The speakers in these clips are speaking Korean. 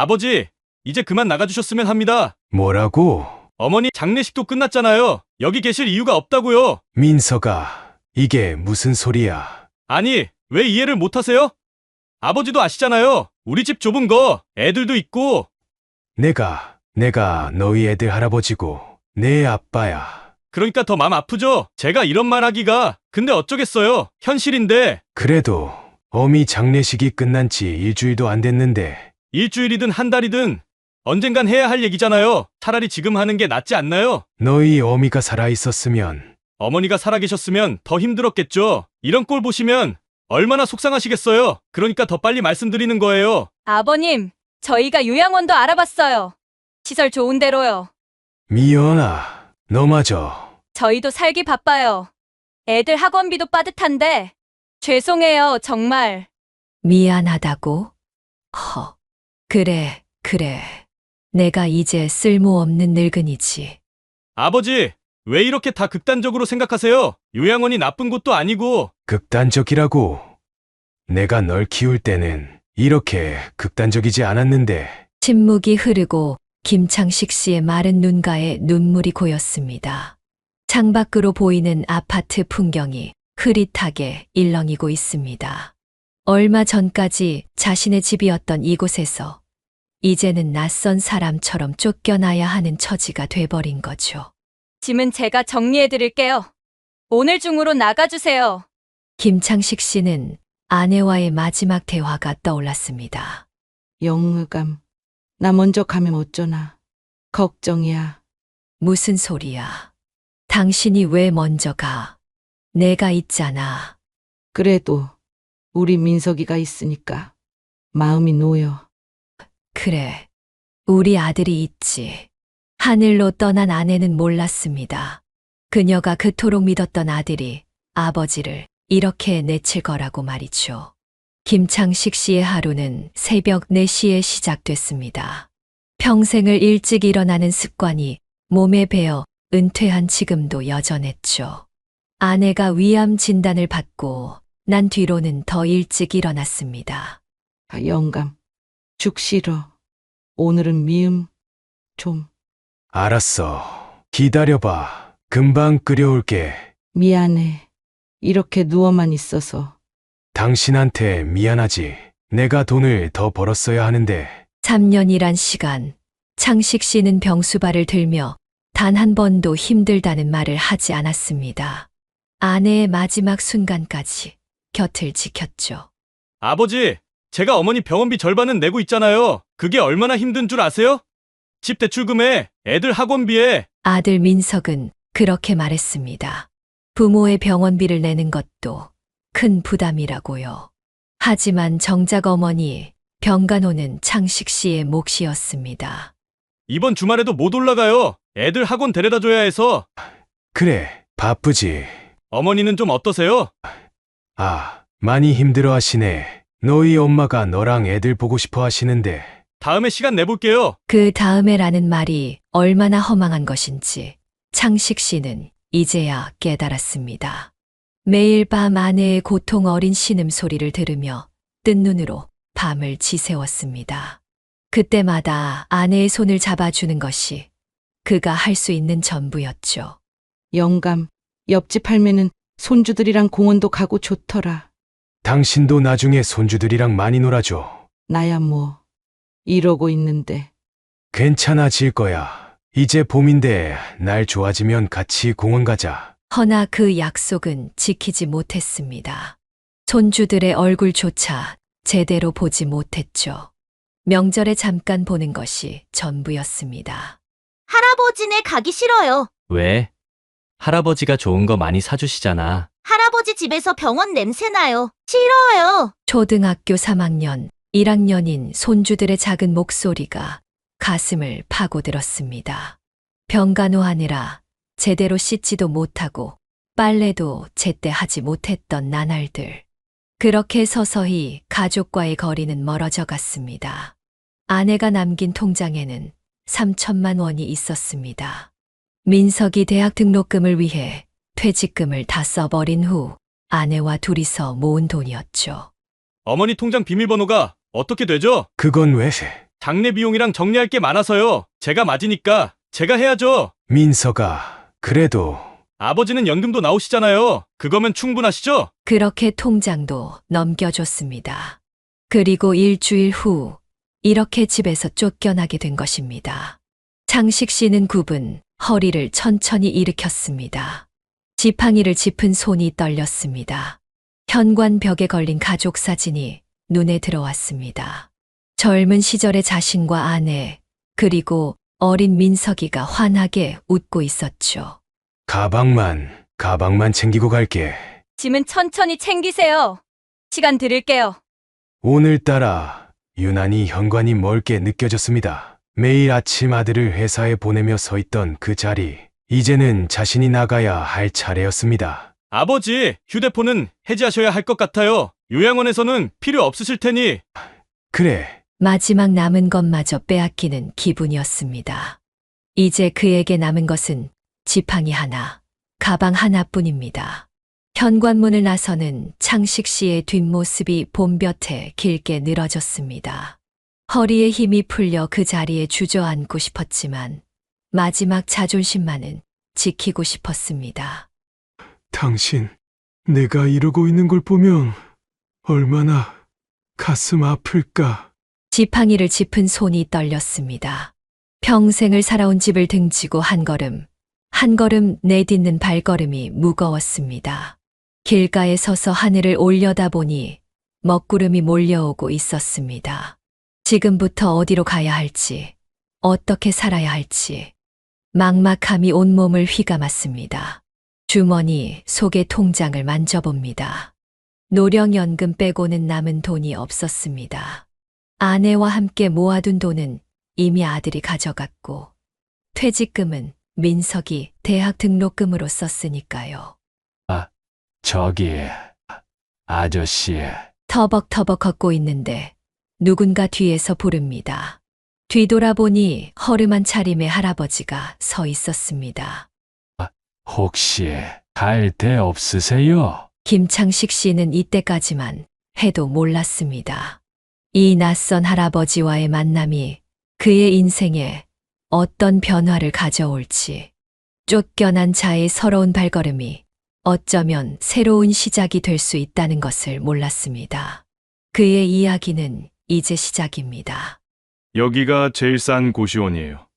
아버지, 이제 그만 나가주셨으면 합니다. 뭐라고? 어머니 장례식도 끝났잖아요. 여기 계실 이유가 없다고요. 민서가, 이게 무슨 소리야? 아니, 왜 이해를 못하세요? 아버지도 아시잖아요. 우리 집 좁은 거, 애들도 있고. 내가 너희 애들 할아버지고, 내 아빠야. 그러니까 더 마음 아프죠? 제가 이런 말 하기가. 근데 어쩌겠어요. 현실인데. 그래도, 어미 장례식이 끝난 지 일주일도 안 됐는데, 일주일이든 한 달이든 언젠간 해야 할 얘기잖아요. 차라리 지금 하는 게 낫지 않나요? 너희 어미가 살아있었으면, 어머니가 살아계셨으면 더 힘들었겠죠. 이런 꼴 보시면 얼마나 속상하시겠어요. 그러니까 더 빨리 말씀드리는 거예요. 아버님, 저희가 요양원도 알아봤어요. 시설 좋은 데로요. 미연아, 너마저. 저희도 살기 바빠요. 애들 학원비도 빠듯한데. 죄송해요, 정말. 미안하다고? 그래. 내가 이제 쓸모없는 늙은이지. 아버지, 왜 이렇게 다 극단적으로 생각하세요? 요양원이 나쁜 곳도 아니고. 극단적이라고. 내가 널 키울 때는 이렇게 극단적이지 않았는데, 침묵이 흐르고 김창식 씨의 마른 눈가에 눈물이 고였습니다. 창밖으로 보이는 아파트 풍경이 흐릿하게 일렁이고 있습니다. 얼마 전까지 자신의 집이었던 이곳에서 이제는 낯선 사람처럼 쫓겨나야 하는 처지가 돼버린 거죠. 짐은 제가 정리해드릴게요. 오늘 중으로 나가주세요. 김창식 씨는 아내와의 마지막 대화가 떠올랐습니다. 영의감, 나 먼저 가면 어쩌나. 걱정이야. 무슨 소리야? 당신이 왜 먼저 가? 내가 있잖아. 그래도 우리 민석이가 있으니까 마음이 놓여. 그래, 우리 아들이 있지. 하늘로 떠난 아내는 몰랐습니다. 그녀가 그토록 믿었던 아들이 아버지를 이렇게 내칠 거라고 말이죠. 김창식 씨의 하루는 새벽 4시에 시작됐습니다. 평생을 일찍 일어나는 습관이 몸에 배어 은퇴한 지금도 여전했죠. 아내가 위암 진단을 받고 난 뒤로는 더 일찍 일어났습니다. 영감, 죽 싫어. 오늘은 미음 좀. 알았어. 기다려봐. 금방 끓여올게. 미안해. 이렇게 누워만 있어서. 당신한테 미안하지. 내가 돈을 더 벌었어야 하는데. 3년이란 시간, 창식 씨는 병수발을 들며 단 한 번도 힘들다는 말을 하지 않았습니다. 아내의 마지막 순간까지 곁을 지켰죠. 아버지, 제가 어머니 병원비 절반은 내고 있잖아요. 그게 얼마나 힘든 줄 아세요? 집 대출금에, 애들 학원비에. 아들 민석은 그렇게 말했습니다. 부모의 병원비를 내는 것도 큰 부담이라고요. 하지만 정작 어머니, 병간호는 창식 씨의 몫이었습니다. 이번 주말에도 못 올라가요. 애들 학원 데려다 줘야 해서. 그래, 바쁘지. 어머니는 좀 어떠세요? 많이 힘들어 하시네. 너희 엄마가 너랑 애들 보고 싶어 하시는데. 다음에 시간 내볼게요. 그 다음에라는 말이 얼마나 허망한 것인지 창식 씨는 이제야 깨달았습니다. 매일 밤 아내의 고통 어린 신음소리를 들으며 뜬 눈으로 밤을 지새웠습니다. 그때마다 아내의 손을 잡아주는 것이 그가 할 수 있는 전부였죠. 영감, 옆집 할매는 손주들이랑 공원도 가고 좋더라. 당신도 나중에 손주들이랑 많이 놀아줘. 나야 뭐 이러고 있는데. 괜찮아질 거야. 이제 봄인데 날 좋아지면 같이 공원 가자. 허나 그 약속은 지키지 못했습니다. 손주들의 얼굴조차 제대로 보지 못했죠. 명절에 잠깐 보는 것이 전부였습니다. 할아버지네 가기 싫어요. 왜? 할아버지가 좋은 거 많이 사주시잖아. 할아버지 집에서 병원 냄새 나요. 싫어요. 초등학교 3학년, 1학년인 손주들의 작은 목소리가 가슴을 파고들었습니다. 병간호하느라 제대로 씻지도 못하고 빨래도 제때 하지 못했던 나날들. 그렇게 서서히 가족과의 거리는 멀어져 갔습니다. 아내가 남긴 통장에는 3천만 원이 있었습니다. 민석이 대학 등록금을 위해 퇴직금을 다 써버린 후 아내와 둘이서 모은 돈이었죠. 어머니 통장 비밀번호가 어떻게 되죠? 그건 왜? 장례 비용이랑 정리할 게 많아서요. 제가 맞으니까 제가 해야죠. 민서가 그래도 아버지는 연금도 나오시잖아요. 그거면 충분하시죠? 그렇게 통장도 넘겨줬습니다. 그리고 일주일 후 이렇게 집에서 쫓겨나게 된 것입니다. 창식 씨는 굽은 허리를 천천히 일으켰습니다. 지팡이를 짚은 손이 떨렸습니다. 현관 벽에 걸린 가족 사진이 눈에 들어왔습니다. 젊은 시절의 자신과 아내, 그리고 어린 민석이가 환하게 웃고 있었죠. 가방만 챙기고 갈게. 짐은 천천히 챙기세요. 시간 드릴게요. 오늘따라 유난히 현관이 멀게 느껴졌습니다. 매일 아침 아들을 회사에 보내며 서 있던 그 자리, 이제는 자신이 나가야 할 차례였습니다. 아버지, 휴대폰은 해지하셔야 할 것 같아요. 요양원에서는 필요 없으실 테니. 그래, 마지막 남은 것마저 빼앗기는 기분이었습니다. 이제 그에게 남은 것은 지팡이 하나, 가방 하나뿐입니다. 현관문을 나서는 창식 씨의 뒷모습이 봄볕에 길게 늘어졌습니다. 허리에 힘이 풀려 그 자리에 주저앉고 싶었지만 마지막 자존심만은 지키고 싶었습니다. 당신, 내가 이러고 있는 걸 보면 얼마나 가슴 아플까. 지팡이를 짚은 손이 떨렸습니다. 평생을 살아온 집을 등지고 한 걸음 내딛는 발걸음이 무거웠습니다. 길가에 서서 하늘을 올려다보니 먹구름이 몰려오고 있었습니다. 지금부터 어디로 가야 할지, 어떻게 살아야 할지, 막막함이 온몸을 휘감았습니다. 주머니 속의 통장을 만져봅니다. 노령연금 빼고는 남은 돈이 없었습니다. 아내와 함께 모아둔 돈은 이미 아들이 가져갔고, 퇴직금은 민석이 대학 등록금으로 썼으니까요. 저기, 아저씨. 터벅터벅 걷고 있는데 누군가 뒤에서 부릅니다. 뒤돌아보니 허름한 차림의 할아버지가 서 있었습니다. 혹시 갈 데 없으세요? 김창식 씨는 이때까지만 해도 몰랐습니다. 이 낯선 할아버지와의 만남이 그의 인생에 어떤 변화를 가져올지, 쫓겨난 자의 서러운 발걸음이 어쩌면 새로운 시작이 될 수 있다는 것을 몰랐습니다. 그의 이야기는 이제 시작입니다. 여기가 제일 싼 고시원이에요.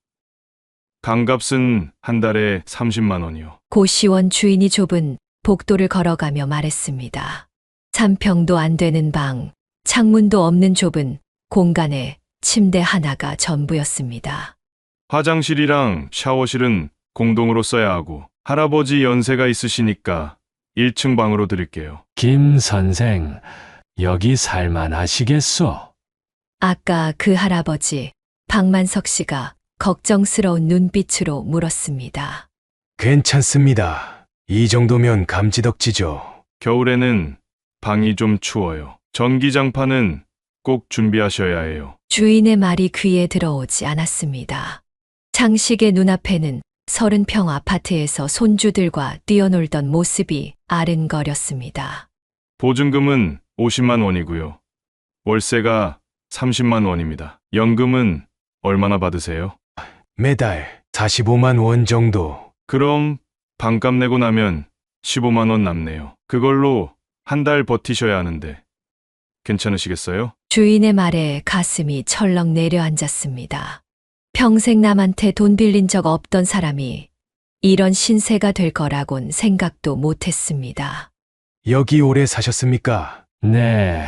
강값은 한 달에 30만 원이요. 고시원 주인이 좁은 복도를 걸어가며 말했습니다. 3평도 안 되는 방, 창문도 없는 좁은 공간에 침대 하나가 전부였습니다. 화장실이랑 샤워실은 공동으로 써야 하고 할아버지 연세가 있으시니까 1층 방으로 드릴게요. 김 선생, 여기 살만하시겠소? 아까 그 할아버지, 박만석 씨가 걱정스러운 눈빛으로 물었습니다. 괜찮습니다. 이 정도면 감지덕지죠. 겨울에는 방이 좀 추워요. 전기장판은 꼭 준비하셔야 해요. 주인의 말이 귀에 들어오지 않았습니다. 창식의 눈앞에는 30평 아파트에서 손주들과 뛰어놀던 모습이 아른거렸습니다. 보증금은 50만 원이고요. 월세가 30만 원입니다. 연금은 얼마나 받으세요? 매달 45만 원 정도. 그럼 방값 내고 나면 15만 원 남네요. 그걸로 한 달 버티셔야 하는데 괜찮으시겠어요? 주인의 말에 가슴이 철렁 내려앉았습니다. 평생 남한테 돈 빌린 적 없던 사람이 이런 신세가 될 거라곤 생각도 못했습니다. 여기 오래 사셨습니까? 네.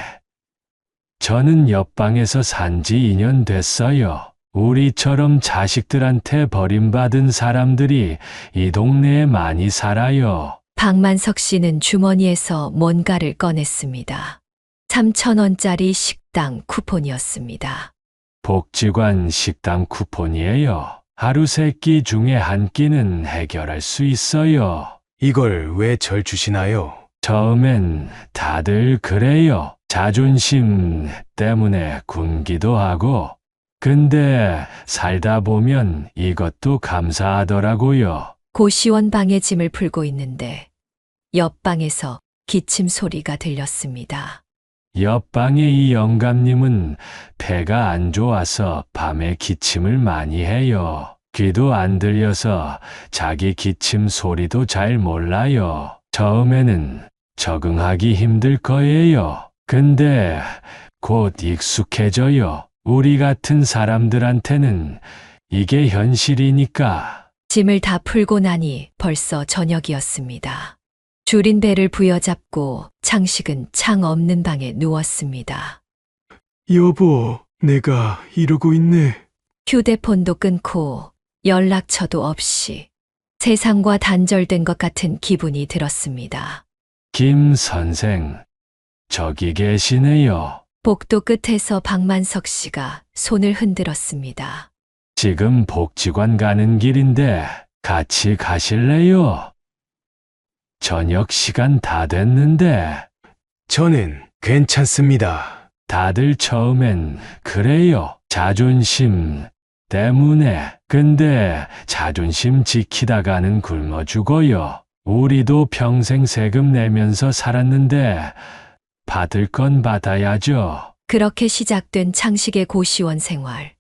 저는 옆방에서 산지 2년 됐어요. 우리처럼 자식들한테 버림받은 사람들이 이 동네에 많이 살아요. 박만석 씨는 주머니에서 뭔가를 꺼냈습니다. 3,000원짜리 식당 쿠폰이었습니다. 복지관 식당 쿠폰이에요. 하루 3끼 중에 한 끼는 해결할 수 있어요. 이걸 왜 절 주시나요? 처음엔 다들 그래요. 자존심 때문에 굶기도 하고. 근데 살다 보면 이것도 감사하더라고요. 고시원 방에 짐을 풀고 있는데 옆방에서 기침 소리가 들렸습니다. 옆방의 이 영감님은 폐가 안 좋아서 밤에 기침을 많이 해요. 귀도 안 들려서 자기 기침 소리도 잘 몰라요. 처음에는 적응하기 힘들 거예요. 근데 곧 익숙해져요. 우리 같은 사람들한테는 이게 현실이니까. 짐을 다 풀고 나니 벌써 저녁이었습니다. 줄인 배를 부여잡고 창식은 창 없는 방에 누웠습니다. 여보, 내가 이러고 있네. 휴대폰도 끊고 연락처도 없이 세상과 단절된 것 같은 기분이 들었습니다. 김 선생, 저기 계시네요. 복도 끝에서 박만석 씨가 손을 흔들었습니다. 지금 복지관 가는 길인데 같이 가실래요? 저녁 시간 다 됐는데. 저는 괜찮습니다. 다들 처음엔 그래요. 자존심 때문에. 근데 자존심 지키다가는 굶어 죽어요. 우리도 평생 세금 내면서 살았는데 받을 건 받아야죠. 그렇게 시작된 창식의 고시원 생활,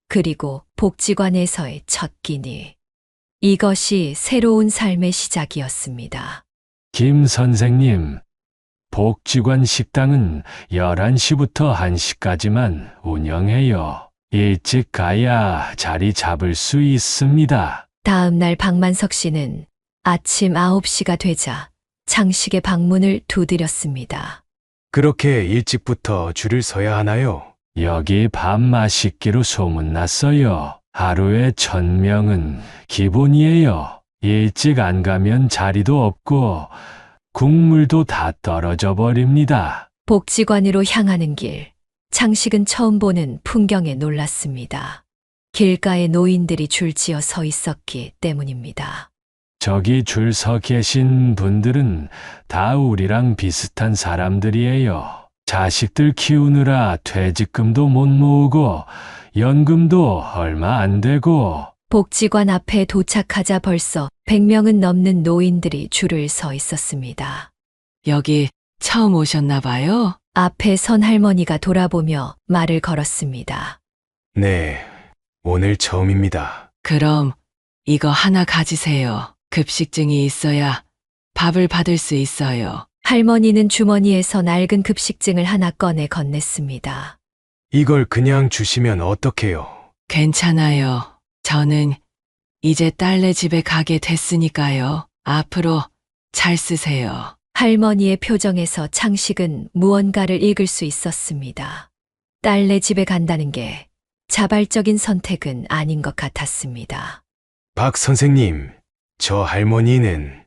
그리고 복지관에서의 첫 끼니. 이것이 새로운 삶의 시작이었습니다. 김 선생님, 복지관 식당은 11시부터 1시까지만 운영해요. 일찍 가야 자리 잡을 수 있습니다. 다음 날 박만석 씨는 아침 9시가 되자 창식의 방문을 두드렸습니다. 그렇게 일찍부터 줄을 서야 하나요? 여기 밥 맛있기로 소문났어요. 하루에 1000명은 기본이에요. 일찍 안 가면 자리도 없고 국물도 다 떨어져 버립니다. 복지관으로 향하는 길, 창식은 처음 보는 풍경에 놀랐습니다. 길가에 노인들이 줄지어 서 있었기 때문입니다. 저기 줄 서 계신 분들은 다 우리랑 비슷한 사람들이에요. 자식들 키우느라 퇴직금도 못 모으고 연금도 얼마 안 되고. 복지관 앞에 도착하자 벌써 100명은 넘는 노인들이 줄을 서 있었습니다. 여기 처음 오셨나 봐요? 앞에 선 할머니가 돌아보며 말을 걸었습니다. 네, 오늘 처음입니다. 그럼 이거 하나 가지세요. 급식증이 있어야 밥을 받을 수 있어요. 할머니는 주머니에서 낡은 급식증을 하나 꺼내 건넸습니다. 이걸 그냥 주시면 어떡해요? 괜찮아요. 저는 이제 딸네 집에 가게 됐으니까요. 앞으로 잘 쓰세요. 할머니의 표정에서 창식은 무언가를 읽을 수 있었습니다. 딸네 집에 간다는 게 자발적인 선택은 아닌 것 같았습니다. 박 선생님, 저 할머니는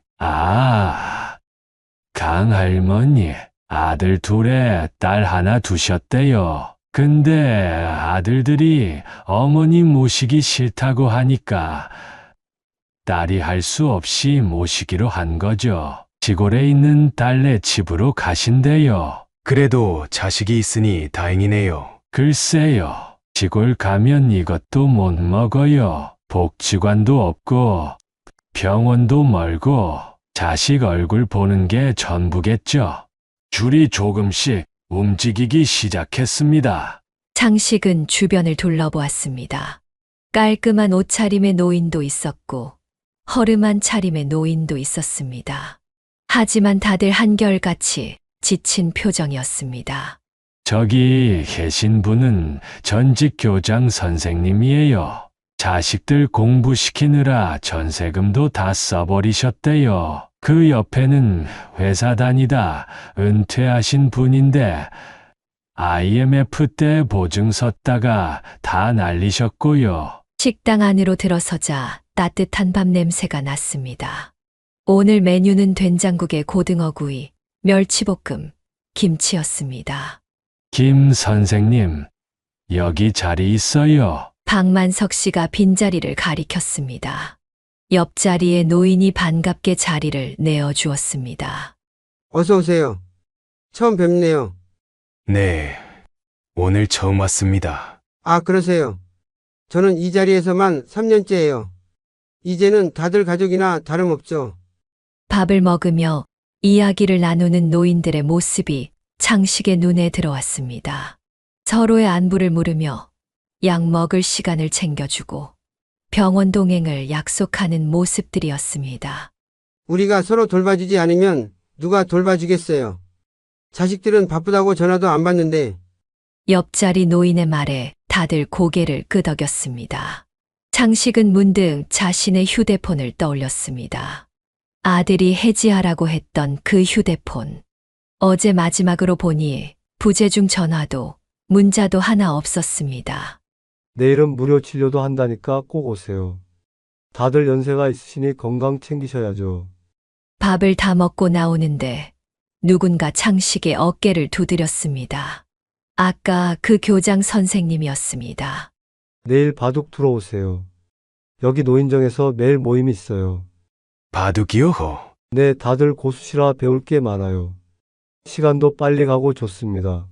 강할머니, 아들 둘에 딸 하나 두셨대요. 근데 아들들이 어머니 모시기 싫다고 하니까 딸이 할 수 없이 모시기로 한 거죠. 시골에 있는 딸네 집으로 가신대요. 그래도 자식이 있으니 다행이네요. 글쎄요, 시골 가면 이것도 못 먹어요. 복지관도 없고 병원도 멀고 자식 얼굴 보는 게 전부겠죠. 줄이 조금씩 움직이기 시작했습니다. 창식은 주변을 둘러보았습니다. 깔끔한 옷차림의 노인도 있었고 허름한 차림의 노인도 있었습니다. 하지만 다들 한결같이 지친 표정이었습니다. 저기 계신 분은 전직 교장 선생님이에요. 자식들 공부시키느라 전세금도 다 써버리셨대요. 그 옆에는 회사 다니다 은퇴하신 분인데 IMF 때 보증 섰다가 다 날리셨고요. 식당 안으로 들어서자 따뜻한 밥 냄새가 났습니다. 오늘 메뉴는 된장국에 고등어구이, 멸치볶음, 김치였습니다. 김 선생님, 여기 자리 있어요. 박만석 씨가 빈자리를 가리켰습니다. 옆자리에 노인이 반갑게 자리를 내어주었습니다. 어서 오세요. 처음 뵙네요. 네, 오늘 처음 왔습니다. 아, 그러세요. 저는 이 자리에서만 3년째예요. 이제는 다들 가족이나 다름없죠. 밥을 먹으며 이야기를 나누는 노인들의 모습이 창식의 눈에 들어왔습니다. 서로의 안부를 물으며 약 먹을 시간을 챙겨주고 병원 동행을 약속하는 모습들이었습니다. 우리가 서로 돌봐주지 않으면 누가 돌봐주겠어요. 자식들은 바쁘다고 전화도 안 받는데 옆자리 노인의 말에 다들 고개를 끄덕였습니다. 창식은 문득 자신의 휴대폰을 떠올렸습니다. 아들이 해지하라고 했던 그 휴대폰. 어제 마지막으로 보니 부재중 전화도 문자도 하나 없었습니다. 내일은 무료 치료도 한다니까 꼭 오세요. 다들 연세가 있으시니 건강 챙기셔야죠. 밥을 다 먹고 나오는데 누군가 창식의 어깨를 두드렸습니다. 아까 그 교장 선생님이었습니다. 내일 바둑 들어오세요. 여기 노인정에서 매일 모임이 있어요. 바둑이요? 네, 다들 고수시라 배울 게 많아요. 시간도 빨리 가고 좋습니다.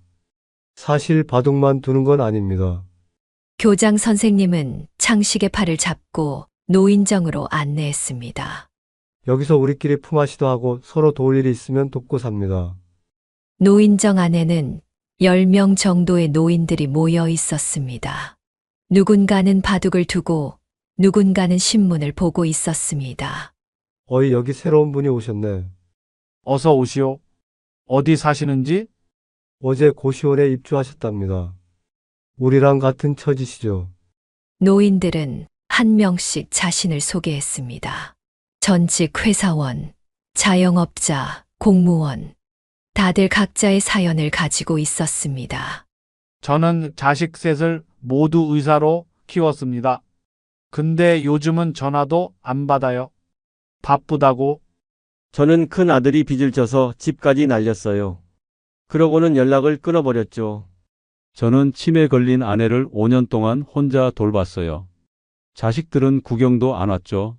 사실 바둑만 두는 건 아닙니다. 교장 선생님은 창식의 팔을 잡고 노인정으로 안내했습니다. 여기서 우리끼리 품앗이도 하고 서로 도울 일이 있으면 돕고 삽니다. 노인정 안에는 10명 정도의 노인들이 모여 있었습니다. 누군가는 바둑을 두고 누군가는 신문을 보고 있었습니다. 어이, 여기 새로운 분이 오셨네. 어서 오시오. 어디 사시는지? 어제 고시원에 입주하셨답니다. 우리랑 같은 처지시죠? 노인들은 한 명씩 자신을 소개했습니다. 전직 회사원, 자영업자, 공무원. 다들 각자의 사연을 가지고 있었습니다. 저는 자식 셋을 모두 의사로 키웠습니다. 근데 요즘은 전화도 안 받아요. 바쁘다고. 저는 큰 아들이 빚을 져서 집까지 날렸어요. 그러고는 연락을 끊어버렸죠. 저는 치매 걸린 아내를 5년 동안 혼자 돌봤어요. 자식들은 구경도 안 왔죠.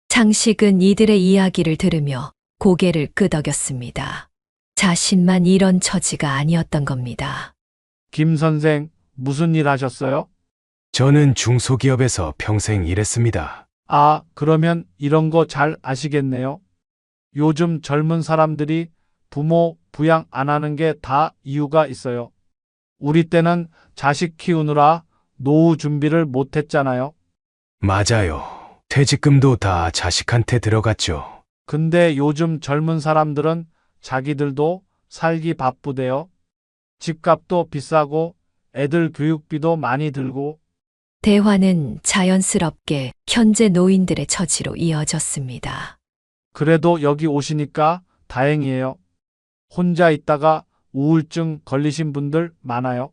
창식은 이들의 이야기를 들으며 고개를 끄덕였습니다. 자신만 이런 처지가 아니었던 겁니다. 김 선생, 무슨 일 하셨어요? 저는 중소기업에서 평생 일했습니다. 아, 그러면 이런 거 잘 아시겠네요. 요즘 젊은 사람들이 부모 부양 안 하는 게 다 이유가 있어요. 우리 때는 자식 키우느라 노후 준비를 못 했잖아요. 맞아요. 퇴직금도 다 자식한테 들어갔죠. 근데 요즘 젊은 사람들은 자기들도 살기 바쁘대요. 집값도 비싸고 애들 교육비도 많이 들고. 대화는 자연스럽게 현재 노인들의 처지로 이어졌습니다. 그래도 여기 오시니까 다행이에요. 혼자 있다가 우울증 걸리신 분들 많아요.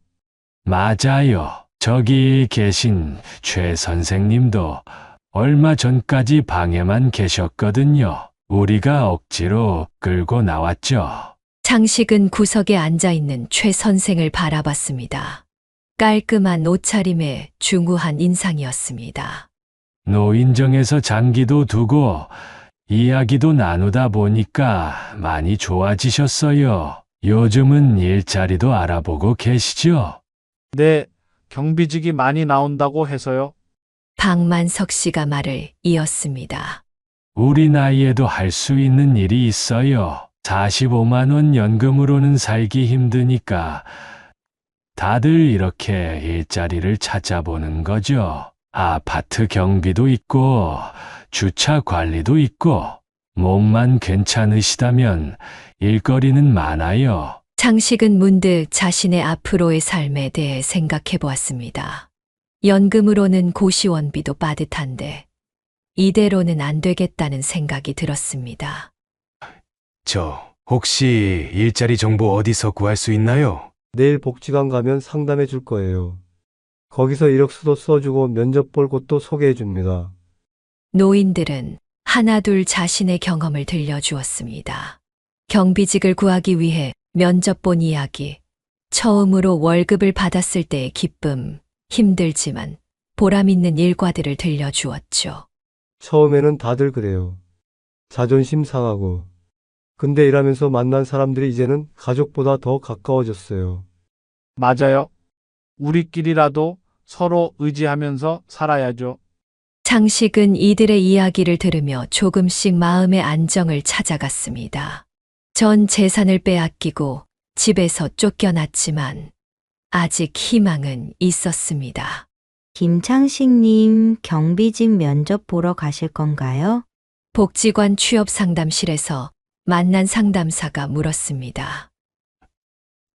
맞아요. 저기 계신 최 선생님도 얼마 전까지 방에만 계셨거든요. 우리가 억지로 끌고 나왔죠. 창식은 구석에 앉아있는 최 선생을 바라봤습니다. 깔끔한 옷차림에 중후한 인상이었습니다. 노인정에서 장기도 두고 이야기도 나누다 보니까 많이 좋아지셨어요. 요즘은 일자리도 알아보고 계시죠? 네, 경비직이 많이 나온다고 해서요. 박만석 씨가 말을 이었습니다. 우리 나이에도 할 수 있는 일이 있어요. 45만 원 연금으로는 살기 힘드니까 다들 이렇게 일자리를 찾아보는 거죠. 아파트 경비도 있고 주차 관리도 있고 몸만 괜찮으시다면 일거리는 많아요. 창식은 문득 자신의 앞으로의 삶에 대해 생각해 보았습니다. 연금으로는 고시원비도 빠듯한데 이대로는 안 되겠다는 생각이 들었습니다. 저 혹시 일자리 정보 어디서 구할 수 있나요? 내일 복지관 가면 상담해 줄 거예요. 거기서 이력서도 써주고 면접 볼 곳도 소개해 줍니다. 노인들은 하나둘 자신의 경험을 들려주었습니다. 경비직을 구하기 위해 면접 본 이야기, 처음으로 월급을 받았을 때의 기쁨, 힘들지만 보람 있는 일과들을 들려주었죠. 처음에는 다들 그래요. 자존심 상하고. 근데 일하면서 만난 사람들이 이제는 가족보다 더 가까워졌어요. 맞아요. 우리끼리라도 서로 의지하면서 살아야죠. 창식은 이들의 이야기를 들으며 조금씩 마음의 안정을 찾아갔습니다. 전 재산을 빼앗기고 집에서 쫓겨났지만 아직 희망은 있었습니다. 김창식님, 경비직 면접 보러 가실 건가요? 복지관 취업 상담실에서 만난 상담사가 물었습니다.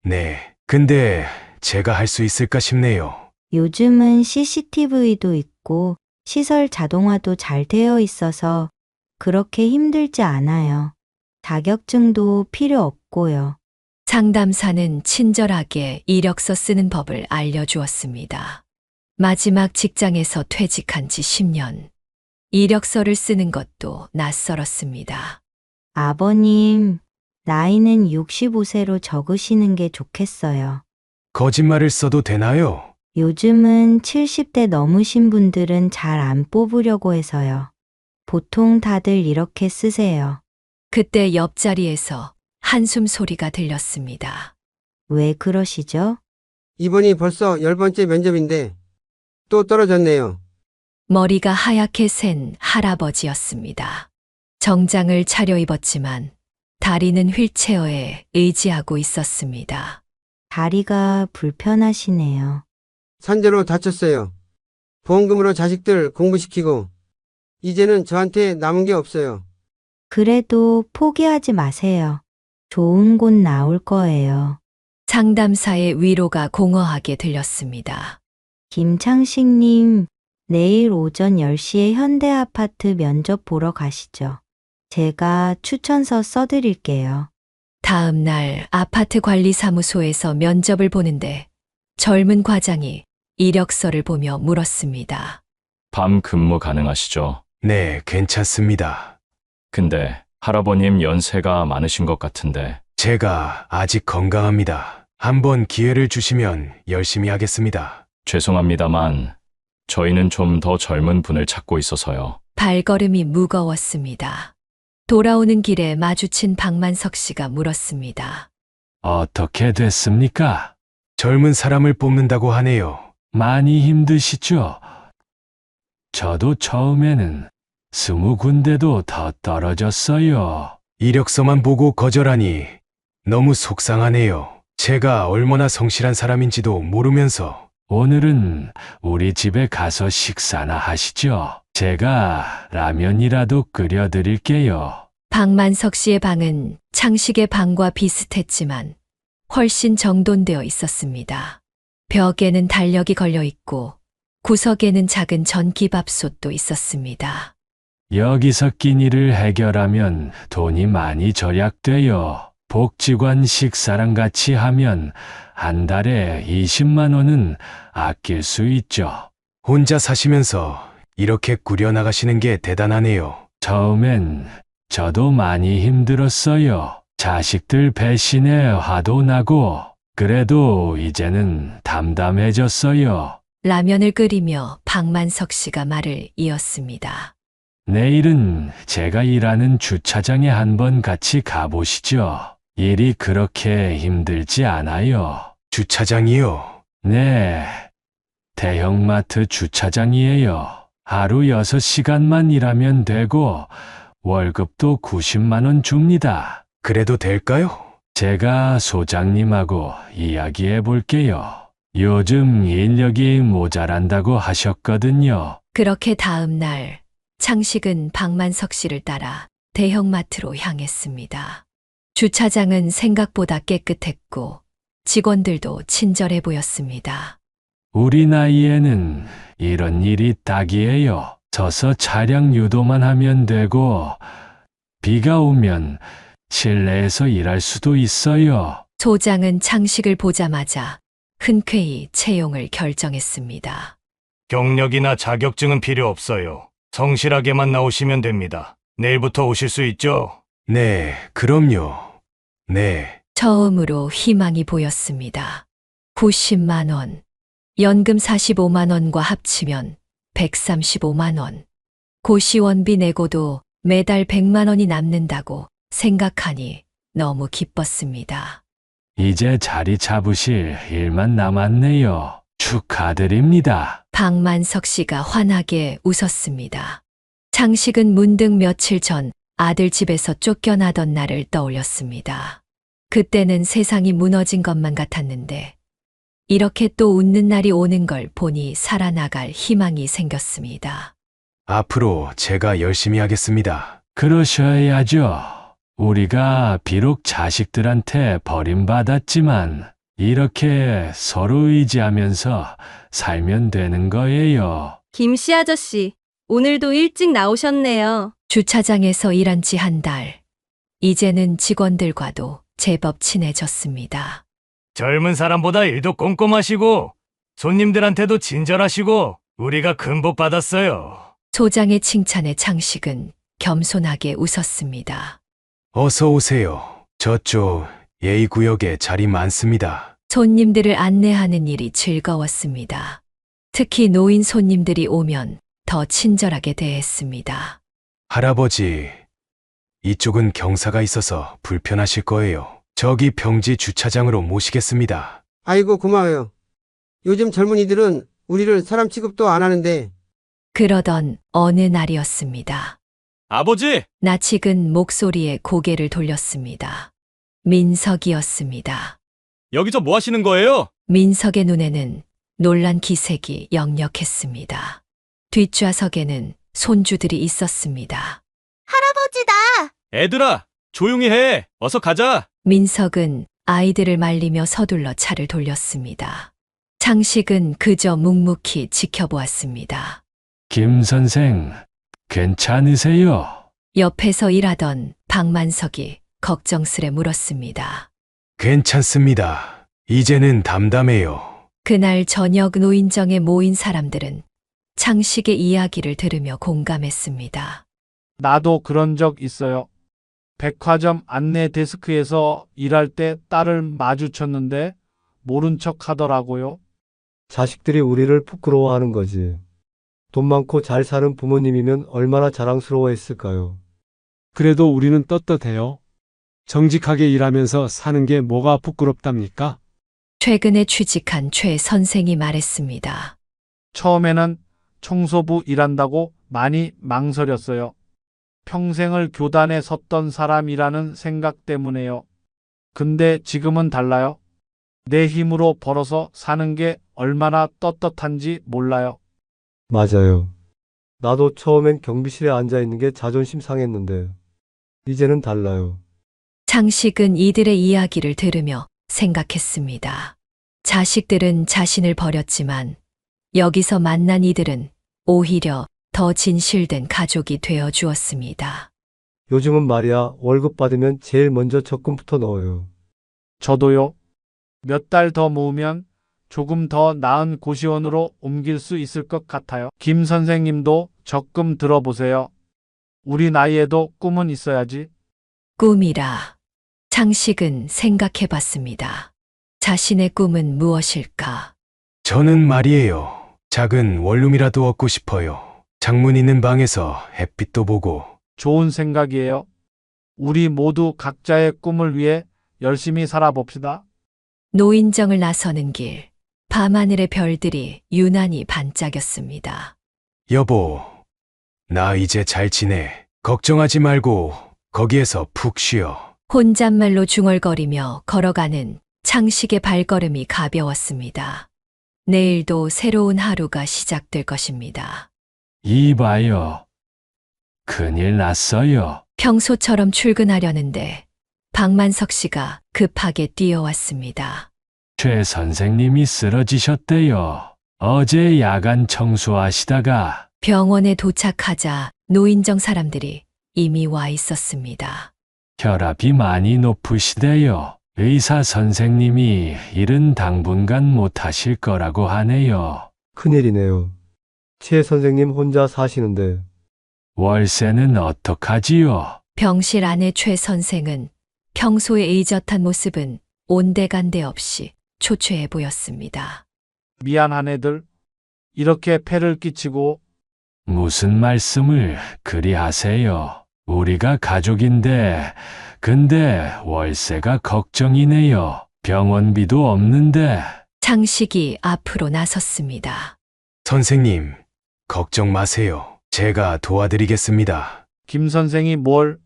네, 근데 제가 할 수 있을까 싶네요. 요즘은 CCTV도 있고 시설 자동화도 잘 되어 있어서 그렇게 힘들지 않아요. 자격증도 필요 없고요. 상담사는 친절하게 이력서 쓰는 법을 알려주었습니다. 마지막 직장에서 퇴직한 지 10년. 이력서를 쓰는 것도 낯설었습니다. 아버님, 나이는 65세로 적으시는 게 좋겠어요. 거짓말을 써도 되나요? 요즘은 70대 넘으신 분들은 잘 안 뽑으려고 해서요. 보통 다들 이렇게 쓰세요. 그때 옆자리에서 한숨 소리가 들렸습니다. 왜 그러시죠? 이번이 벌써 10번째 면접인데 또 떨어졌네요. 머리가 하얗게 센 할아버지였습니다. 정장을 차려입었지만 다리는 휠체어에 의지하고 있었습니다. 다리가 불편하시네요. 산재로 다쳤어요. 보험금으로 자식들 공부시키고 이제는 저한테 남은 게 없어요. 그래도 포기하지 마세요. 좋은 곳 나올 거예요. 상담사의 위로가 공허하게 들렸습니다. 김창식님, 내일 오전 10시에 현대아파트 면접 보러 가시죠. 제가 추천서 써드릴게요. 다음 날 아파트 관리사무소에서 면접을 보는데 젊은 과장이 이력서를 보며 물었습니다. 밤 근무 가능하시죠? 네, 괜찮습니다. 근데 할아버님 연세가 많으신 것 같은데. 제가 아직 건강합니다. 한번 기회를 주시면 열심히 하겠습니다. 죄송합니다만 저희는 좀 더 젊은 분을 찾고 있어서요. 발걸음이 무거웠습니다. 돌아오는 길에 마주친 박만석 씨가 물었습니다. 어떻게 됐습니까? 젊은 사람을 뽑는다고 하네요. 많이 힘드시죠? 저도 처음에는 20군데도 더 떨어졌어요. 이력서만 보고 거절하니 너무 속상하네요. 제가 얼마나 성실한 사람인지도 모르면서. 오늘은 우리 집에 가서 식사나 하시죠. 제가 라면이라도 끓여드릴게요. 박만석 씨의 방은 창식의 방과 비슷했지만 훨씬 정돈되어 있었습니다. 벽에는 달력이 걸려 있고 구석에는 작은 전기밥솥도 있었습니다. 여기서 끼니를 해결하면 돈이 많이 절약돼요. 복지관 식사랑 같이 하면 한 달에 20만 원은 아낄 수 있죠. 혼자 사시면서 이렇게 꾸려나가시는 게 대단하네요. 처음엔 저도 많이 힘들었어요. 자식들 배신에 화도 나고, 그래도 이제는 담담해졌어요. 라면을 끓이며 박만석 씨가 말을 이었습니다. 내일은 제가 일하는 주차장에 한번 같이 가보시죠. 일이 그렇게 힘들지 않아요. 주차장이요? 네. 대형마트 주차장이에요. 하루 6시간만 일하면 되고 월급도 90만 원 줍니다. 그래도 될까요? 제가 소장님하고 이야기해 볼게요. 요즘 인력이 모자란다고 하셨거든요. 그렇게 다음 날 창식은 박만석 씨를 따라 대형마트로 향했습니다. 주차장은 생각보다 깨끗했고 직원들도 친절해 보였습니다. 우리 나이에는 이런 일이 딱이에요. 서서 차량 유도만 하면 되고 비가 오면 실내에서 일할 수도 있어요. 소장은 창식을 보자마자 흔쾌히 채용을 결정했습니다. 경력이나 자격증은 필요 없어요. 성실하게만 나오시면 됩니다. 내일부터 오실 수 있죠? 네, 그럼요. 네. 처음으로 희망이 보였습니다. 90만 원, 연금 45만 원과 합치면 135만 원. 고시원비 내고도 매달 100만 원이 남는다고 생각하니 너무 기뻤습니다. 이제 자리 잡으실 일만 남았네요. 축하드립니다. 박만석 씨가 환하게 웃었습니다. 창식은 문득 며칠 전 아들 집에서 쫓겨나던 날을 떠올렸습니다. 그때는 세상이 무너진 것만 같았는데 이렇게 또 웃는 날이 오는 걸 보니 살아나갈 희망이 생겼습니다. 앞으로 제가 열심히 하겠습니다. 그러셔야죠. 우리가 비록 자식들한테 버림받았지만 이렇게 서로 의지하면서 살면 되는 거예요. 김씨 아저씨, 오늘도 일찍 나오셨네요. 주차장에서 일한 지 한 달. 이제는 직원들과도 제법 친해졌습니다. 젊은 사람보다 일도 꼼꼼하시고 손님들한테도 친절하시고 우리가 큰 복 받았어요. 소장의 칭찬에 창식은 겸손하게 웃었습니다. 어서 오세요. 저쪽 A구역에 자리 많습니다. 손님들을 안내하는 일이 즐거웠습니다. 특히 노인 손님들이 오면 더 친절하게 대했습니다. 할아버지, 이쪽은 경사가 있어서 불편하실 거예요. 저기 평지 주차장으로 모시겠습니다. 아이고, 고마워요. 요즘 젊은이들은 우리를 사람 취급도 안 하는데. 그러던 어느 날이었습니다. 아버지! 나치근 목소리에 고개를 돌렸습니다. 민석이었습니다. 여기서 뭐 하시는 거예요? 민석의 눈에는 놀란 기색이 역력했습니다. 뒷좌석에는 손주들이 있었습니다. 할아버지다! 애들아, 조용히 해. 어서 가자. 민석은 아이들을 말리며 서둘러 차를 돌렸습니다. 창식은 그저 묵묵히 지켜보았습니다. 김 선생, 괜찮으세요? 옆에서 일하던 박만석이 걱정스레 물었습니다. 괜찮습니다. 이제는 담담해요. 그날 저녁 노인정에 모인 사람들은 창식의 이야기를 들으며 공감했습니다. 나도 그런 적 있어요. 백화점 안내 데스크에서 일할 때 딸을 마주쳤는데 모른 척 하더라고요. 자식들이 우리를 부끄러워하는 거지. 돈 많고 잘 사는 부모님이면 얼마나 자랑스러워했을까요? 그래도 우리는 떳떳해요. 정직하게 일하면서 사는 게 뭐가 부끄럽답니까? 최근에 취직한 최 선생이 말했습니다. 처음에는 청소부 일한다고 많이 망설였어요. 평생을 교단에 섰던 사람이라는 생각 때문에요. 근데 지금은 달라요. 내 힘으로 벌어서 사는 게 얼마나 떳떳한지 몰라요. 맞아요. 나도 처음엔 경비실에 앉아 있는 게 자존심 상했는데 이제는 달라요. 창식은 이들의 이야기를 들으며 생각했습니다. 자식들은 자신을 버렸지만 여기서 만난 이들은 오히려 더 진실된 가족이 되어 주었습니다. 요즘은 말이야, 월급 받으면 제일 먼저 적금부터 넣어요. 저도요. 몇 달 더 모으면 조금 더 나은 고시원으로 옮길 수 있을 것 같아요. 김 선생님도 적금 들어보세요. 우리 나이에도 꿈은 있어야지. 꿈이라. 창식은 생각해 봤습니다. 자신의 꿈은 무엇일까? 저는 말이에요. 작은 원룸이라도 얻고 싶어요. 창문 있는 방에서 햇빛도 보고. 좋은 생각이에요. 우리 모두 각자의 꿈을 위해 열심히 살아봅시다. 노인정을 나서는 길. 밤하늘의 별들이 유난히 반짝였습니다. 여보, 나 이제 잘 지내. 걱정하지 말고 거기에서 푹 쉬어. 혼잣말로 중얼거리며 걸어가는 창식의 발걸음이 가벼웠습니다. 내일도 새로운 하루가 시작될 것입니다. 이봐요. 큰일 났어요. 평소처럼 출근하려는데 박만석 씨가 급하게 뛰어왔습니다. 최 선생님이 쓰러지셨대요. 어제 야간 청소하시다가 병원에 도착하자 노인정 사람들이 이미 와 있었습니다. 혈압이 많이 높으시대요. 의사 선생님이 일은 당분간 못 하실 거라고 하네요. 큰일이네요. 최 선생님 혼자 사시는데. 월세는 어떡하지요? 병실 안의 최 선생은 평소의 의젓한 모습은 온데간데 없이 초췌해 보였습니다. 미안한 애들. 이렇게 폐를 끼치고. 무슨 말씀을 그리 하세요. 우리가 가족인데, 근데 월세가 걱정이네요. 병원비도 없는데. 창식이 앞으로 나섰습니다. 선생님, 걱정 마세요. 제가 도와드리겠습니다. 김 선생이 뭘?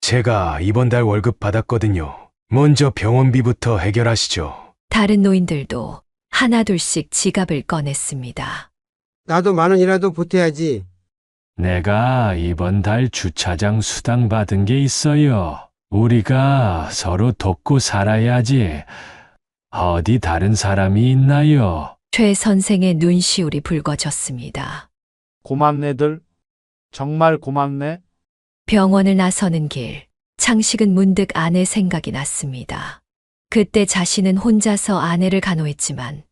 제가 이번 달 월급 받았거든요. 먼저 병원비부터 해결하시죠. 다른 노인들도 하나둘씩 지갑을 꺼냈습니다. 나도 10,000원이라도 보태야지. 내가 이번 달 주차장 수당 받은 게 있어요. 우리가 서로 돕고 살아야지. 어디 다른 사람이 있나요? 최 선생의 눈시울이 붉어졌습니다. 고맙네들. 정말 고맙네. 병원을 나서는 길, 창식은 문득 아내 생각이 났습니다. 그때 자신은 혼자서 아내를 간호했지만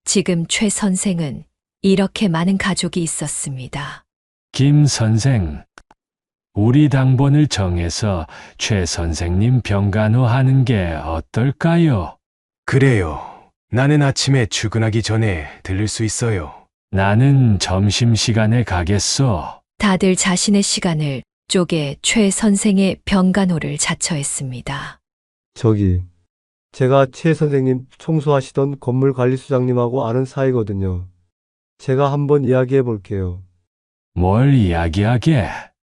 지금 최 선생은 이렇게 많은 가족이 있었습니다. 김 선생, 우리 당번을 정해서 최 선생님 병간호하는 게 어떨까요? 그래요. 나는 아침에 출근하기 전에 들를 수 있어요. 나는 점심시간에 가겠소. 다들 자신의 시간을 쪼개 최 선생의 병간호를 자처했습니다. 제가 최 선생님 청소하시던 건물 관리수장님하고 아는 사이거든요. 제가 한번 이야기해 볼게요. 뭘 이야기하게?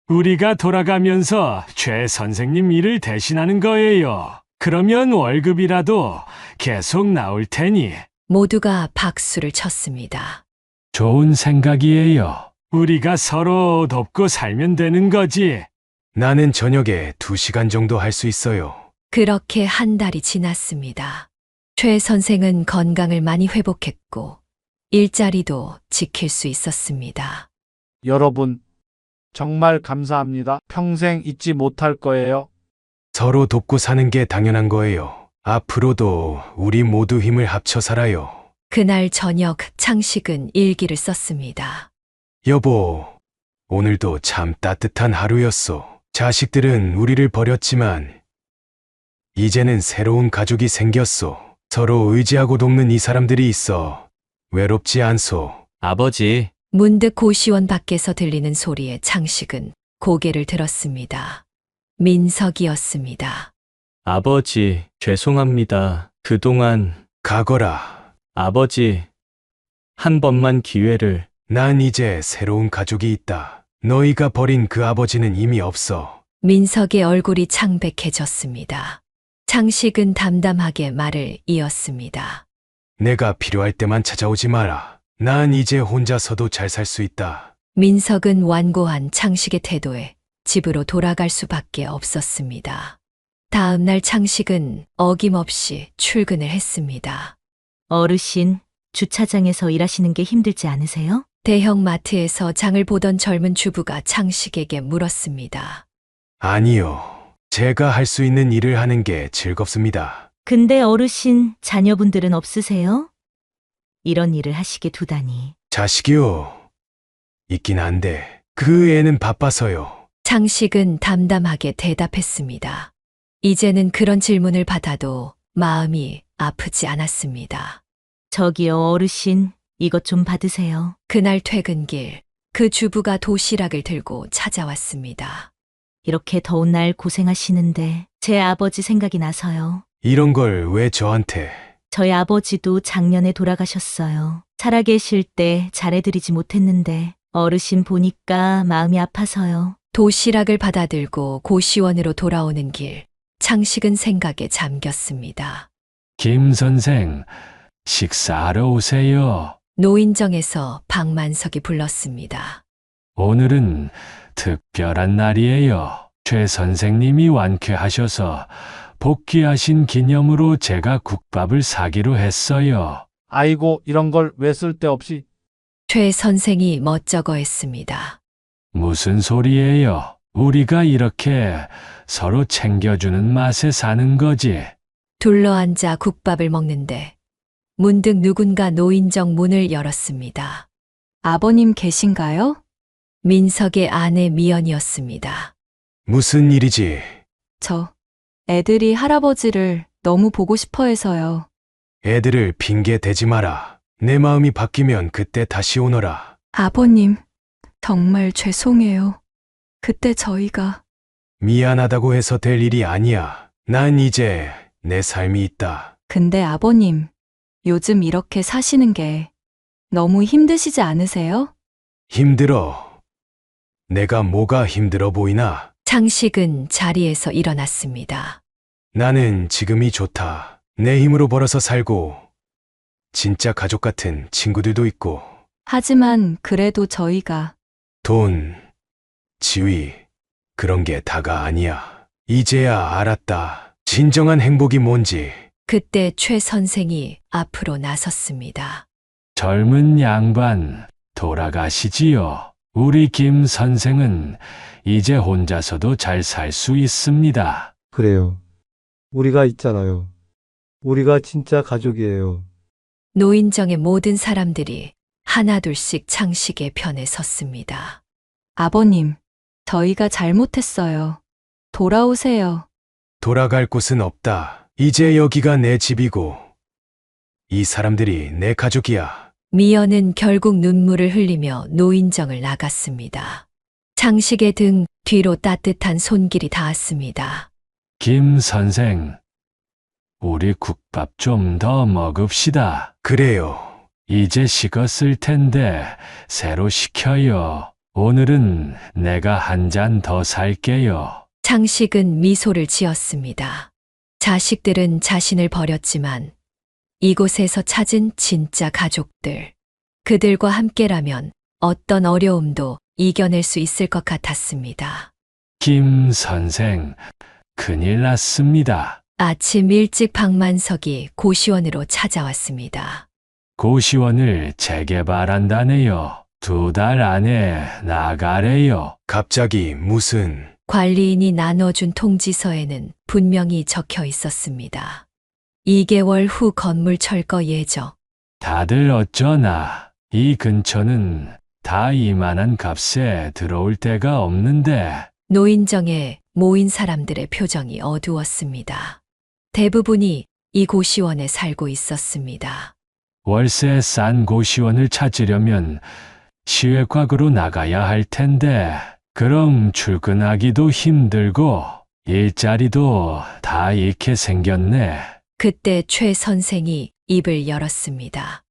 우리가 돌아가면서 최 선생님 일을 대신하는 거예요. 그러면 월급이라도 계속 나올 테니. 모두가 박수를 쳤습니다. 좋은 생각이에요. 우리가 서로 돕고 살면 되는 거지. 나는 저녁에 2시간 정도 할 수 있어요. 그렇게 한 달이 지났습니다. 최 선생은 건강을 많이 회복했고 일자리도 지킬 수 있었습니다. 여러분, 정말 감사합니다. 평생 잊지 못할 거예요. 서로 돕고 사는 게 당연한 거예요. 앞으로도 우리 모두 힘을 합쳐 살아요. 그날 저녁 창식은 일기를 썼습니다. 여보, 오늘도 참 따뜻한 하루였어. 자식들은 우리를 버렸지만 이제는 새로운 가족이 생겼어. 서로 의지하고 돕는 이 사람들이 있어. 외롭지 않소. 아버지, 문득 고시원 밖에서 들리는 소리에 창식은 고개를 들었습니다. 민석이었습니다. 아버지, 죄송합니다. 그동안 가거라. 아버지, 한 번만 기회를. 난 이제 새로운 가족이 있다. 너희가 버린 그 아버지는 이미 없어. 민석의 얼굴이 창백해졌습니다. 창식은 담담하게 말을 이었습니다. 내가 필요할 때만 찾아오지 마라. 난 이제 혼자서도 잘 살 수 있다. 민석은 완고한 창식의 태도에 집으로 돌아갈 수밖에 없었습니다. 다음 날 창식은 어김없이 출근을 했습니다. 어르신, 주차장에서 일하시는 게 힘들지 않으세요? 대형 마트에서 장을 보던 젊은 주부가 창식에게 물었습니다. 아니요. 제가 할 수 있는 일을 하는 게 즐겁습니다. 근데 어르신, 자녀분들은 없으세요? 이런 일을 하시게 두다니. 자식이요. 있긴 한데 그 애는 바빠서요. 창식은 담담하게 대답했습니다. 이제는 그런 질문을 받아도 마음이 아프지 않았습니다. 저기요, 어르신, 이것 좀 받으세요. 그날 퇴근길, 그 주부가 도시락을 들고 찾아왔습니다. 이렇게 더운 날 고생하시는데 제 아버지 생각이 나서요. 이런 걸 왜 저한테? 저희 아버지도 작년에 돌아가셨어요. 살아계실 때 잘해드리지 못했는데 어르신 보니까 마음이 아파서요. 도시락을 받아들고 고시원으로 돌아오는 길, 창식은 생각에 잠겼습니다. 김 선생, 식사하러 오세요. 노인정에서 박만석이 불렀습니다. 오늘은 특별한 날이에요. 최 선생님이 완쾌하셔서 복귀하신 기념으로 제가 국밥을 사기로 했어요. 아이고, 이런 걸 왜 쓸데없이. 최 선생이 멋쩍어했습니다. 무슨 소리예요? 우리가 이렇게 서로 챙겨주는 맛에 사는 거지. 둘러앉아 국밥을 먹는데 문득 누군가 노인정 문을 열었습니다. 아버님 계신가요? 민석의 아내 미연이었습니다. 무슨 일이지? 저 애들이 할아버지를 너무 보고 싶어 해서요. 애들을 핑계 대지 마라. 내 마음이 바뀌면 그때 다시 오너라. 아버님, 정말 죄송해요. 그때 저희가 미안하다고 해서 될 일이 아니야. 난 이제 내 삶이 있다. 근데 아버님, 요즘 이렇게 사시는 게 너무 힘드시지 않으세요? 힘들어. 내가 뭐가 힘들어 보이나? 창식은 자리에서 일어났습니다. 나는 지금이 좋다. 내 힘으로 벌어서 살고, 진짜 가족 같은 친구들도 있고, 하지만 그래도 저희가 돈, 지위, 그런 게 다가 아니야. 이제야 알았다. 진정한 행복이 뭔지. 그때 최 선생이 앞으로 나섰습니다. 젊은 양반, 돌아가시지요. 우리 김 선생은 이제 혼자서도 잘 살 수 있습니다. 그래요. 우리가 있잖아요. 우리가 진짜 가족이에요. 노인정의 모든 사람들이 하나둘씩 창식의 편에 섰습니다. 아버님, 저희가 잘못했어요. 돌아오세요. 돌아갈 곳은 없다. 이제 여기가 내 집이고, 이 사람들이 내 가족이야. 미연은 결국 눈물을 흘리며 노인정을 나갔습니다. 창식의 등 뒤로 따뜻한 손길이 닿았습니다. 김 선생, 우리 국밥 좀 더 먹읍시다. 그래요. 이제 식었을 텐데 새로 시켜요. 오늘은 내가 한 잔 더 살게요. 창식은 미소를 지었습니다. 자식들은 자신을 버렸지만 이곳에서 찾은 진짜 가족들. 그들과 함께라면 어떤 어려움도 이겨낼 수 있을 것 같았습니다. 김 선생, 큰일 났습니다. 아침 일찍 박만석이 고시원으로 찾아왔습니다. 고시원을 재개발한다네요. 2달 안에 나가래요. 갑자기 무슨... 관리인이 나눠준 통지서에는 분명히 적혀 있었습니다. 2개월 후 건물 철거 예정. 다들 어쩌나. 이 근처는 다 이만한 값에 들어올 데가 없는데. 노인정에 모인 사람들의 표정이 어두웠습니다. 대부분이 이 고시원에 살고 있었습니다. 월세 싼 고시원을 찾으려면 시외곽으로 나가야 할 텐데, 그럼 출근하기도 힘들고 일자리도 다 잃게 생겼네. 그때 최 선생이 입을 열었습니다.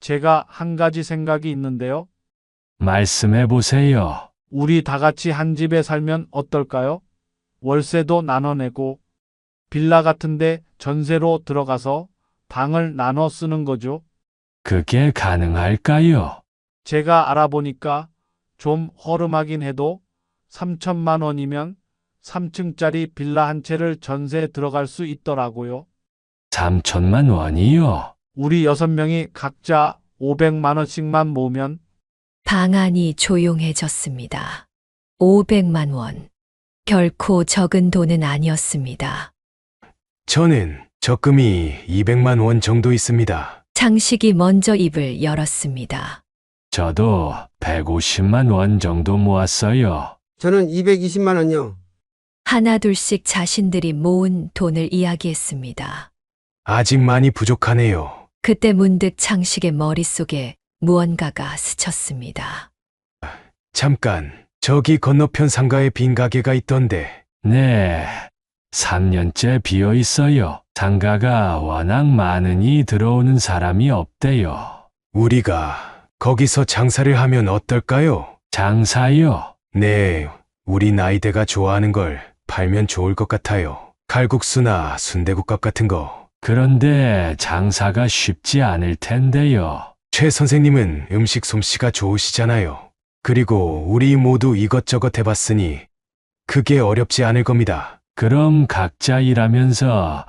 제가 한 가지 생각이 있는데요. 말씀해 보세요. 우리 다 같이 한 집에 살면 어떨까요? 월세도 나눠내고 빌라 같은데 전세로 들어가서 방을 나눠 쓰는 거죠. 그게 가능할까요? 제가 알아보니까 좀 허름하긴 해도 3천만 원이면 3층짜리 빌라 한 채를 전세 들어갈 수 있더라고요. 3천만 원이요? 우리 6명이 각자 500만 원씩만 모으면. 방안이 조용해졌습니다. 500만 원. 결코 적은 돈은 아니었습니다. 저는 적금이 200만 원 정도 있습니다. 창식이 먼저 입을 열었습니다. 저도 150만 원 정도 모았어요. 저는 220만 원요. 하나둘씩 자신들이 모은 돈을 이야기했습니다. 아직 많이 부족하네요. 그때 문득 창식의 머릿속에 무언가가 스쳤습니다. 잠깐, 저기 건너편 상가에 빈 가게가 있던데. 네, 3년째 비어 있어요. 상가가 워낙 많으니 들어오는 사람이 없대요. 우리가 거기서 장사를 하면 어떨까요? 장사요? 네, 우리 나이대가 좋아하는 걸 팔면 좋을 것 같아요. 칼국수나 순대국밥 같은 거. 그런데 장사가 쉽지 않을 텐데요. 최 선생님은 음식 솜씨가 좋으시잖아요. 그리고 우리 모두 이것저것 해봤으니 그게 어렵지 않을 겁니다. 그럼 각자 일하면서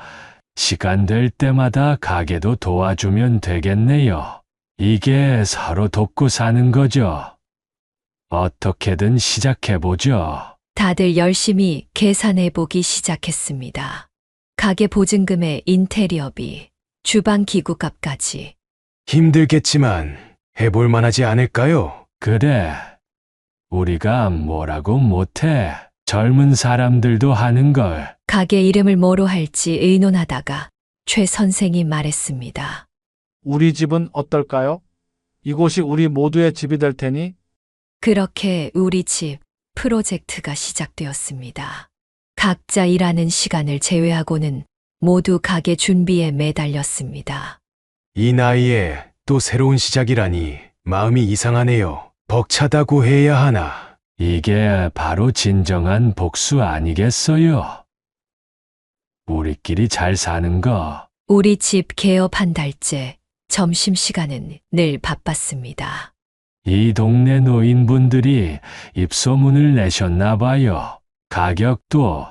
시간 될 때마다 가게도 도와주면 되겠네요. 이게 서로 돕고 사는 거죠. 어떻게든 시작해보죠. 다들 열심히 계산해보기 시작했습니다. 가게 보증금의 인테리어비, 주방 기구값까지. 힘들겠지만 해볼 만하지 않을까요? 그래. 우리가 뭐라고 못해. 젊은 사람들도 하는 걸. 가게 이름을 뭐로 할지 의논하다가 최 선생이 말했습니다. 우리 집은 어떨까요? 이곳이 우리 모두의 집이 될 테니. 그렇게 우리 집 프로젝트가 시작되었습니다. 각자 일하는 시간을 제외하고는 모두 가게 준비에 매달렸습니다. 이 나이에 또 새로운 시작이라니 마음이 이상하네요. 벅차다고 해야 하나. 이게 바로 진정한 복수 아니겠어요? 우리끼리 잘 사는 거. 우리 집 개업 한 달째 점심시간은 늘 바빴습니다. 이 동네 노인분들이 입소문을 내셨나 봐요. 가격도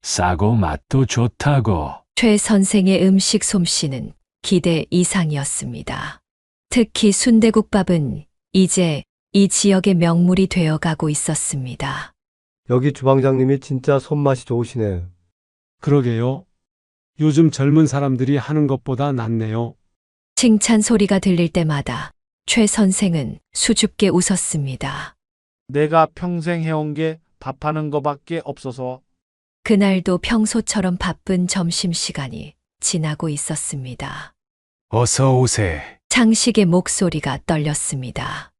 싸고 맛도 좋다고. 최 선생의 음식 솜씨는 기대 이상이었습니다. 특히 순대국밥은 이제 이 지역의 명물이 되어가고 있었습니다. 여기 주방장님이 진짜 손맛이 좋으시네. 그러게요. 요즘 젊은 사람들이 하는 것보다 낫네요. 칭찬 소리가 들릴 때마다 최 선생은 수줍게 웃었습니다. 내가 평생 해온 게 밥하는 거밖에 없어서. 그날도 평소처럼 바쁜 점심시간이 지나고 있었습니다. 어서 오세. 창식의 목소리가 떨렸습니다.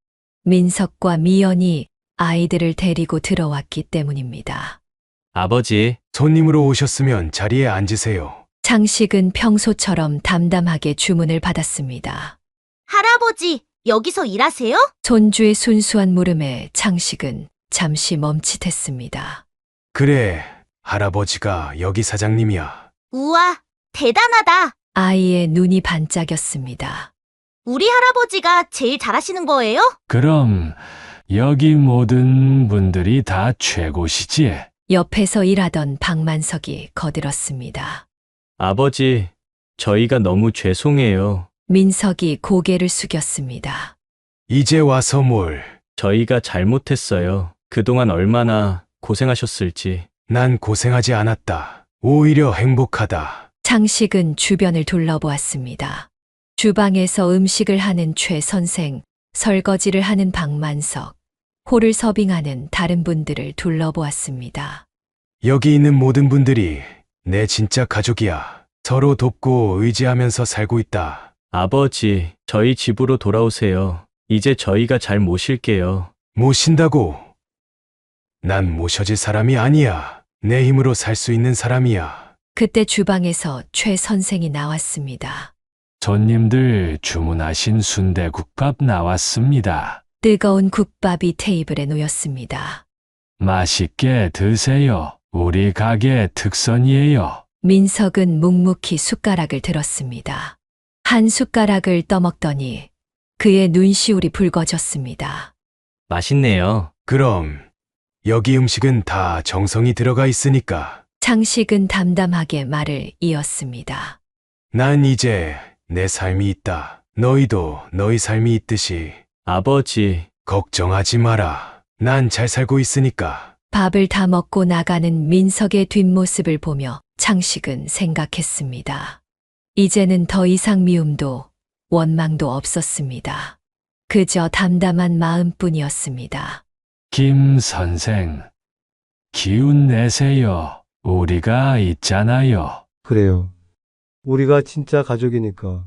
민석과 미연이 아이들을 데리고 들어왔기 때문입니다. 아버지, 손님으로 오셨으면 자리에 앉으세요. 창식은 평소처럼 담담하게 주문을 받았습니다. 할아버지, 여기서 일하세요? 손주의 순수한 물음에 창식은 잠시 멈칫했습니다. 그래, 할아버지가 여기 사장님이야. 우와, 대단하다. 아이의 눈이 반짝였습니다. 우리 할아버지가 제일 잘하시는 거예요? 그럼 여기 모든 분들이 다 최고시지? 옆에서 일하던 박만석이 거들었습니다. 아버지, 저희가 너무 죄송해요. 민석이 고개를 숙였습니다. 이제 와서 뭘. 저희가 잘못했어요. 그동안 얼마나 고생하셨을지. 난 고생하지 않았다. 오히려 행복하다. 창식은 주변을 둘러보았습니다. 주방에서 음식을 하는 최 선생, 설거지를 하는 박만석, 홀을 서빙하는 다른 분들을 둘러보았습니다. 여기 있는 모든 분들이 내 진짜 가족이야. 서로 돕고 의지하면서 살고 있다. 아버지, 저희 집으로 돌아오세요. 이제 저희가 잘 모실게요. 모신다고? 난 모셔질 사람이 아니야. 내 힘으로 살 수 있는 사람이야. 그때 주방에서 최 선생이 나왔습니다. 손님들 주문하신 순대국밥 나왔습니다. 뜨거운 국밥이 테이블에 놓였습니다. 맛있게 드세요. 우리 가게 특선이에요. 민석은 묵묵히 숟가락을 들었습니다. 한 숟가락을 떠먹더니 그의 눈시울이 붉어졌습니다. 맛있네요. 그럼 여기 음식은 다 정성이 들어가 있으니까. 창식은 담담하게 말을 이었습니다. 난 이제 내 삶이 있다. 너희도 너희 삶이 있듯이. 아버지, 걱정하지 마라. 난 잘 살고 있으니까. 밥을 다 먹고 나가는 민석의 뒷모습을 보며 창식은 생각했습니다. 이제는 더 이상 미움도 원망도 없었습니다. 그저 담담한 마음뿐이었습니다. 김 선생, 기운 내세요. 우리가 있잖아요. 그래요. 우리가 진짜 가족이니까.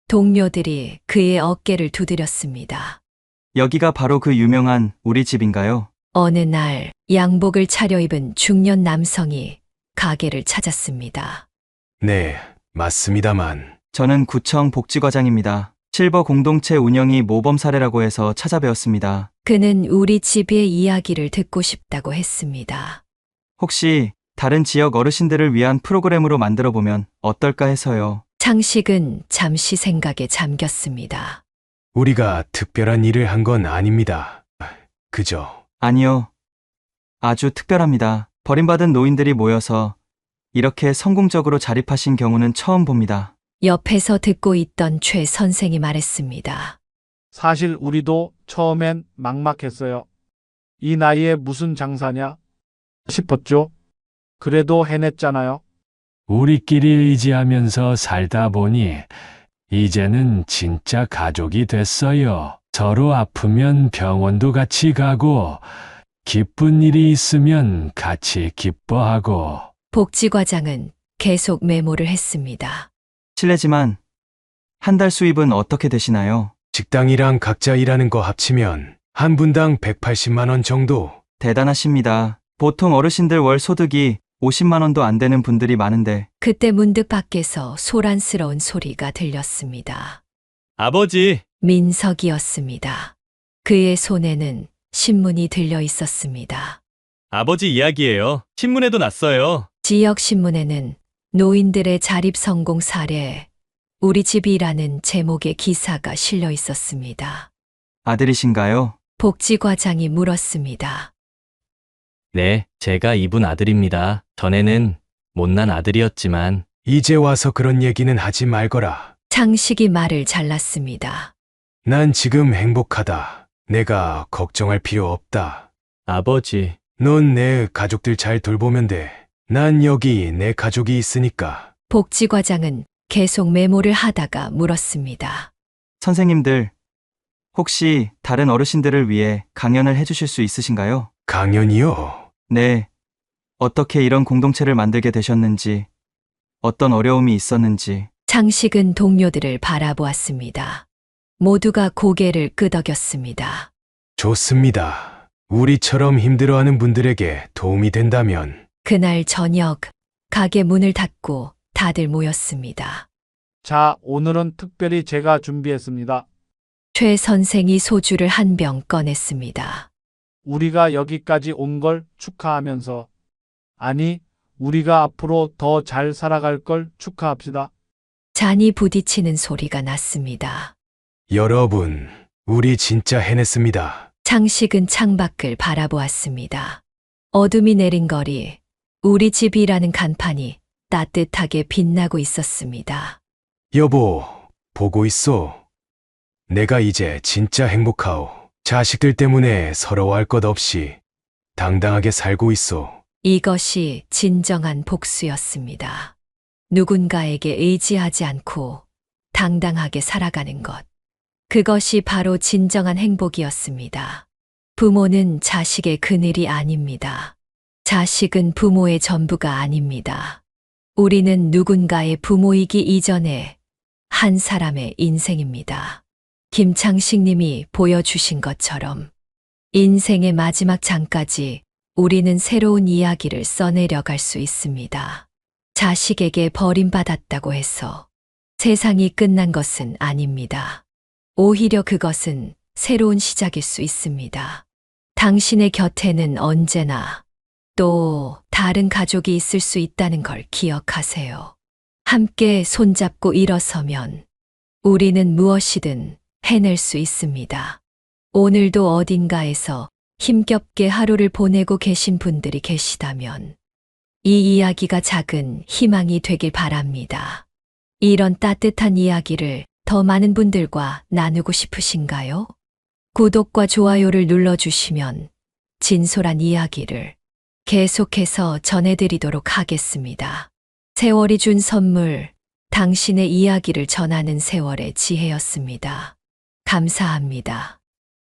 동료들이 그의 어깨를 두드렸습니다. 여기가 바로 그 유명한 우리 집인가요? 어느 날 양복을 차려입은 중년 남성이 가게를 찾았습니다. 네, 맞습니다만. 저는 구청 복지과장입니다. 실버 공동체 운영이 모범 사례라고 해서 찾아뵈었습니다. 그는 우리 집의 이야기를 듣고 싶다고 했습니다. 혹시 다른 지역 어르신들을 위한 프로그램으로 만들어보면 어떨까 해서요. 창식은 잠시 생각에 잠겼습니다. 우리가 특별한 일을 한 건 아닙니다. 그죠? 아니요. 아주 특별합니다. 버림받은 노인들이 모여서 이렇게 성공적으로 자립하신 경우는 처음 봅니다. 옆에서 듣고 있던 최 선생이 말했습니다. 사실 우리도 처음엔 막막했어요. 이 나이에 무슨 장사냐 싶었죠. 그래도 해냈잖아요. 우리끼리 의지하면서 살다 보니 이제는 진짜 가족이 됐어요. 서로 아프면 병원도 같이 가고 기쁜 일이 있으면 같이 기뻐하고. 복지과장은 계속 메모를 했습니다. 실례지만 한 달 수입은 어떻게 되시나요? 식당이랑 각자 일하는 거 합치면 한 분당 180만 원 정도. 대단하십니다. 보통 어르신들 월 소득이 50만 원도 안 되는 분들이 많은데. 그때 문득 밖에서 소란스러운 소리가 들렸습니다. 아버지! 민석이었습니다. 그의 손에는 신문이 들려 있었습니다. 아버지 이야기예요. 신문에도 났어요. 지역 신문에는 노인들의 자립 성공 사례, 우리 집이라는 제목의 기사가 실려 있었습니다. 아들이신가요? 복지과장이 물었습니다. 네, 제가 이분 아들입니다. 전에는 못난 아들이었지만 이제 와서 그런 얘기는 하지 말거라. 창식이 말을 잘랐습니다. 난 지금 행복하다. 내가 걱정할 필요 없다. 아버지, 넌 내 가족들 잘 돌보면 돼. 난 여기 내 가족이 있으니까. 복지과장은 계속 메모를 하다가 물었습니다. 선생님들, 혹시 다른 어르신들을 위해 강연을 해주실 수 있으신가요? 강연이요? 네. 어떻게 이런 공동체를 만들게 되셨는지, 어떤 어려움이 있었는지. 창식은 동료들을 바라보았습니다. 모두가 고개를 끄덕였습니다. 좋습니다. 우리처럼 힘들어하는 분들에게 도움이 된다면. 그날 저녁, 가게 문을 닫고 다들 모였습니다. 자, 오늘은 특별히 제가 준비했습니다. 최 선생이 소주를 한 병 꺼냈습니다. 우리가 여기까지 온 걸 축하하면서, 아니, 우리가 앞으로 더 잘 살아갈 걸 축하합시다. 잔이 부딪히는 소리가 났습니다. 여러분, 우리 진짜 해냈습니다. 창식은 창밖을 바라보았습니다. 어둠이 내린 거리, 우리 집이라는 간판이 따뜻하게 빛나고 있었습니다. 여보, 보고 있어. 내가 이제 진짜 행복하오. 자식들 때문에 서러워할 것 없이 당당하게 살고 있어. 이것이 진정한 복수였습니다. 누군가에게 의지하지 않고 당당하게 살아가는 것. 그것이 바로 진정한 행복이었습니다. 부모는 자식의 그늘이 아닙니다. 자식은 부모의 전부가 아닙니다. 우리는 누군가의 부모이기 이전에 한 사람의 인생입니다. 김창식 님이 보여주신 것처럼 인생의 마지막 장까지 우리는 새로운 이야기를 써내려갈 수 있습니다. 자식에게 버림받았다고 해서 세상이 끝난 것은 아닙니다. 오히려 그것은 새로운 시작일 수 있습니다. 당신의 곁에는 언제나 또 다른 가족이 있을 수 있다는 걸 기억하세요. 함께 손잡고 일어서면 우리는 무엇이든 해낼 수 있습니다. 오늘도 어딘가에서 힘겹게 하루를 보내고 계신 분들이 계시다면 이 이야기가 작은 희망이 되길 바랍니다. 이런 따뜻한 이야기를 더 많은 분들과 나누고 싶으신가요? 구독과 좋아요를 눌러주시면 진솔한 이야기를 계속해서 전해드리도록 하겠습니다. 세월이 준 선물, 당신의 이야기를 전하는 세월의 지혜였습니다. 감사합니다.